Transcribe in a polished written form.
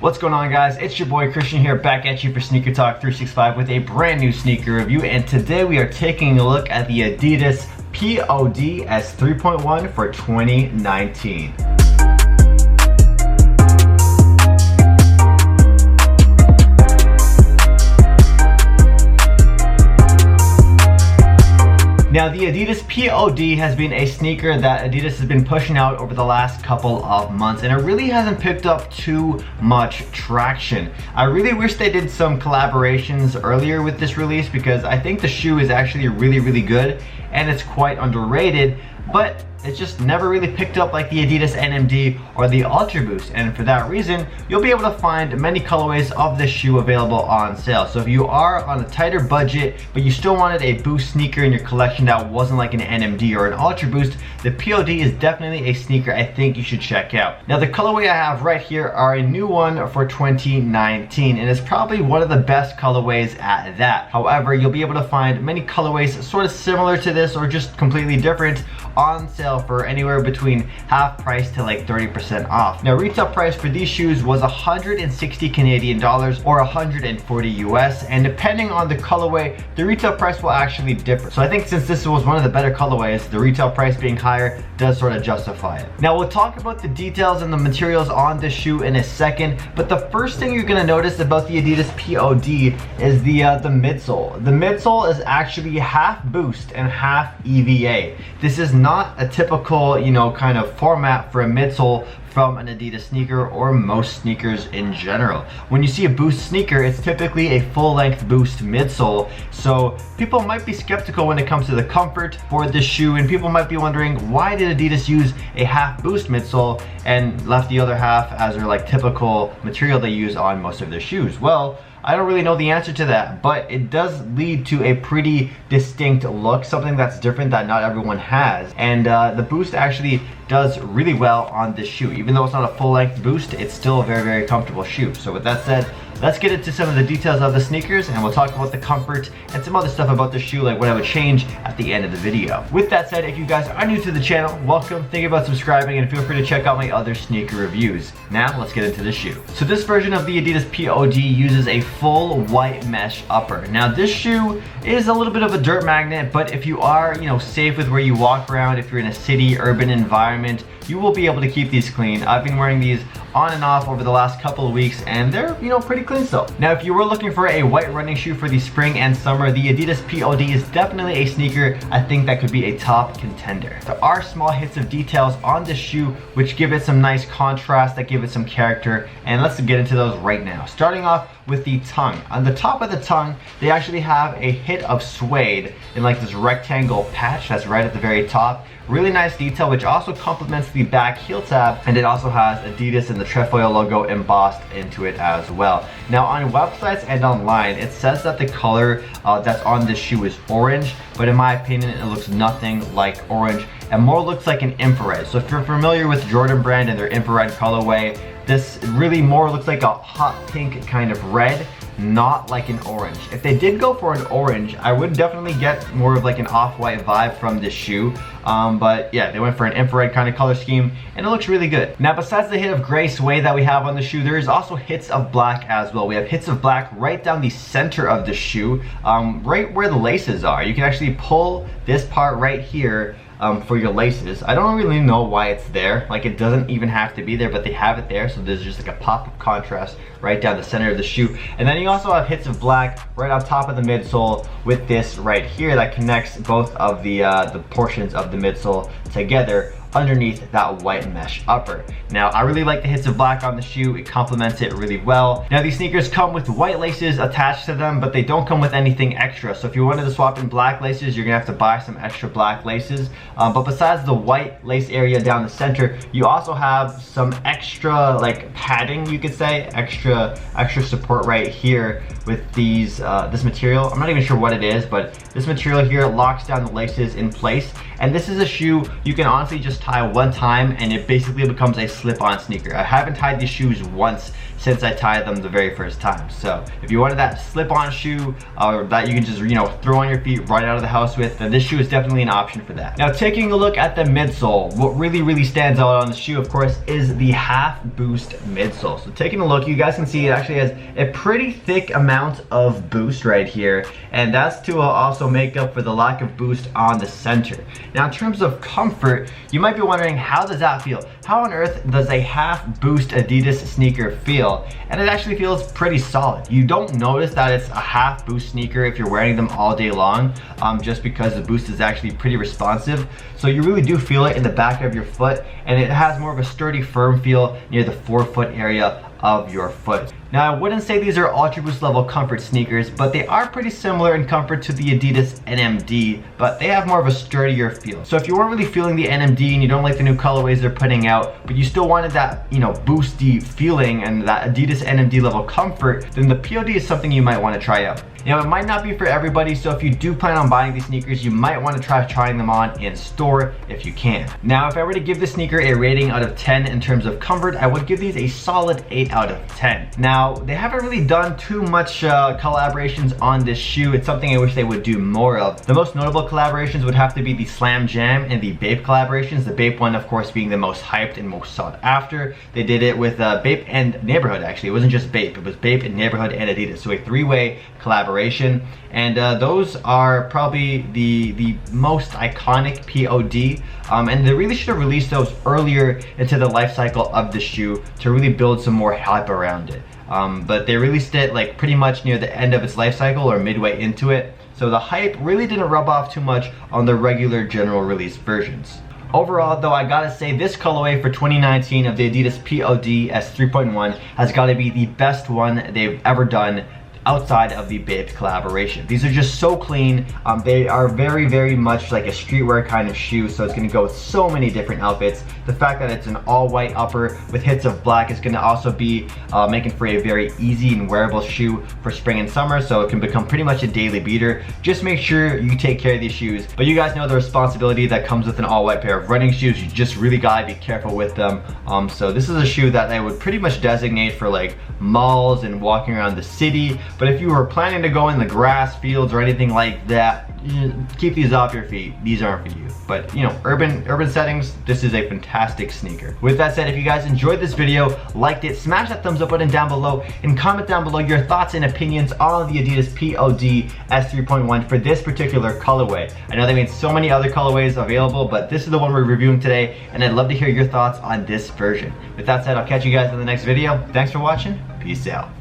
What's going on, guys? It's your boy Christian here, back at you for SneakerTalk365 with a brand new sneaker review, and today we are taking a look at the Adidas POD-S3.1 for 2019. Now, the Adidas POD has been a sneaker that Adidas has been pushing out over the last couple of months, and it really hasn't picked up too much traction. I really wish they did some collaborations earlier with this release, because I think the shoe is actually really good and it's quite underrated, but it's just never really picked up like the Adidas NMD or the Ultra Boost, and for that reason you'll be able to find many colorways of this shoe available on sale. So if you are on a tighter budget but you still wanted a Boost sneaker in your collection that wasn't like an NMD or an Ultra Boost, the POD is definitely a sneaker I think you should check out. Now, the colorway I have right here are a new one for 2019, and it's probably one of the best colorways at that. However, you'll be able to find many colorways sort of similar to this or just completely different on sale for anywhere between half price to like 30% off. Now, retail price for these shoes was 160 Canadian dollars or 140 US, and depending on the colorway, the retail price will actually differ. So I think since this was one of the better colorways, the retail price being higher does sort of justify it. Now, we'll talk about the details and the materials on this shoe in a second, but the first thing you're gonna notice about the Adidas POD is the midsole. The midsole is actually half Boost and half EVA. This is not a typical, kind of format for a midsole from an Adidas sneaker or most sneakers in general. When you see a Boost sneaker, it's typically a full-length Boost midsole. So people might be skeptical when it comes to the comfort for this shoe, and people might be wondering, why did Adidas use a half Boost midsole and left the other half as their like typical material they use on most of their shoes? Well, I don't really know the answer to that, but it does lead to a pretty distinct look, something that's different that not everyone has. And the Boost actually does really well on this shoe. Even though it's not a full-length Boost, it's still a very comfortable shoe. So with that said, let's get into some of the details of the sneakers, and we'll talk about the comfort and some other stuff about the shoe, like what I would change at the end of the video. With that said, if you guys are new to the channel, welcome. Think about subscribing, and feel free to check out my other sneaker reviews. Now, let's get into the shoe. So this version of the Adidas POD uses a full white mesh upper. Now, this shoe is a little bit of a dirt magnet, but if you are, safe with where you walk around, if you're in a city, urban environment, you will be able to keep these clean. I've been wearing these on and off over the last couple of weeks, and they're, pretty clean still. Now, if you were looking for a white running shoe for the spring and summer, the Adidas POD is definitely a sneaker I think that could be a top contender. There are small hits of details on this shoe which give it some nice contrast, that give it some character, and let's get into those right now. Starting off with the tongue. On the top of the tongue, they actually have a hit of suede in like this rectangle patch that's right at the very top. Really nice detail, which also complements the back heel tab, and it also has Adidas and the trefoil logo embossed into it as well. Now, on websites and online, it says that the color that's on this shoe is orange, but in my opinion, it looks nothing like orange and more looks like an infrared. So if you're familiar with Jordan brand and their infrared colorway, this really more looks like a hot pink kind of red, not like an orange. If they did go for an orange, I would definitely get more of like an off-white vibe from this shoe. But yeah, they went for an infrared kind of color scheme, and it looks really good. Now, besides the hit of gray suede that we have on the shoe, there is also hits of black as well. We have hits of black right down the center of the shoe, right where the laces are. You can actually pull this part right here for your laces. I don't really know why it's there. Like, it doesn't even have to be there, but they have it there, so there's just like a pop of contrast right down the center of the shoe. And then you also have hits of black right on top of the midsole with this right here that connects both of the portions of the midsole together underneath that white mesh upper. Now, I really like the hits of black on the shoe. It complements it really well. Now, these sneakers come with white laces attached to them, but they don't come with anything extra. So if you wanted to swap in black laces, you're gonna have to buy some extra black laces. But besides the white lace area down the center, you also have some extra like padding, you could say, extra support right here with these this material. I'm not even sure what it is, but this material here locks down the laces in place. And this is a shoe you can honestly just tie one time and it basically becomes a slip-on sneaker. I haven't tied these shoes once since I tied them the very first time. So if you wanted that slip-on shoe that you can just, you know, throw on your feet right out of the house with, then this shoe is definitely an option for that. Now, taking a look at the midsole, what really stands out on the shoe, of course, is the half boost midsole. So taking a look, you guys can see it actually has a pretty thick amount of boost right here, and that's to also make up for the lack of boost on the center. Now, in terms of comfort, you might be wondering, how does that feel? How on earth does a half boost Adidas sneaker feel? And it actually feels pretty solid. You don't notice that it's a half boost sneaker if you're wearing them all day long, just because the boost is actually pretty responsive. So you really do feel it in the back of your foot, and it has more of a sturdy, firm feel near the forefoot area of your foot. Now, I wouldn't say these are Ultra Boost level comfort sneakers, but they are pretty similar in comfort to the Adidas NMD, but they have more of a sturdier feel. So if you weren't really feeling the NMD and you don't like the new colorways they're putting out, but you still wanted that, you know, boosty feeling and that Adidas NMD level comfort, then the POD is something you might want to try out. Now, it might not be for everybody, so if you do plan on buying these sneakers, you might want to try trying them on in store if you can. Now, if I were to give this sneaker a rating out of 10 in terms of comfort, I would give these a solid 8 out of 10. Now, they haven't really done too much collaborations on this shoe. It's something I wish they would do more of. The most notable collaborations would have to be the Slam Jam and the Bape collaborations. The Bape one, of course, being the most hyped and most sought after. They did it with Bape and Neighborhood, actually. It wasn't just Bape. It was Bape and Neighborhood and Adidas. So a three-way collaboration, and those are probably the most iconic POD, and they really should have released those earlier into the life cycle of the shoe to really build some more hype around it, but they released it like pretty much near the end of its life cycle or midway into it, so the hype really didn't rub off too much on the regular general release versions. Overall, though, I gotta say this colorway for 2019 of the Adidas POD-S3.1 has gotta be the best one they've ever done outside of the Bape collaboration. These are just so clean. They are very much like a streetwear kind of shoe, so it's gonna go with so many different outfits. The fact that it's an all white upper with hits of black is gonna also be making for a very easy and wearable shoe for spring and summer, so it can become pretty much a daily beater. Just make sure you take care of these shoes. But you guys know the responsibility that comes with an all white pair of running shoes. You just really gotta be careful with them. So this is a shoe that I would pretty much designate for like malls and walking around the city. But if you were planning to go in the grass fields or anything like that, keep these off your feet. These aren't for you. But you know, urban settings, this is a fantastic sneaker. With that said, if you guys enjoyed this video, liked it, smash that thumbs up button down below and comment down below your thoughts and opinions on the Adidas POD-S3.1 for this particular colorway. I know they made so many other colorways available, but this is the one we're reviewing today, and I'd love to hear your thoughts on this version. With that said, I'll catch you guys in the next video. Thanks for watching. Peace out.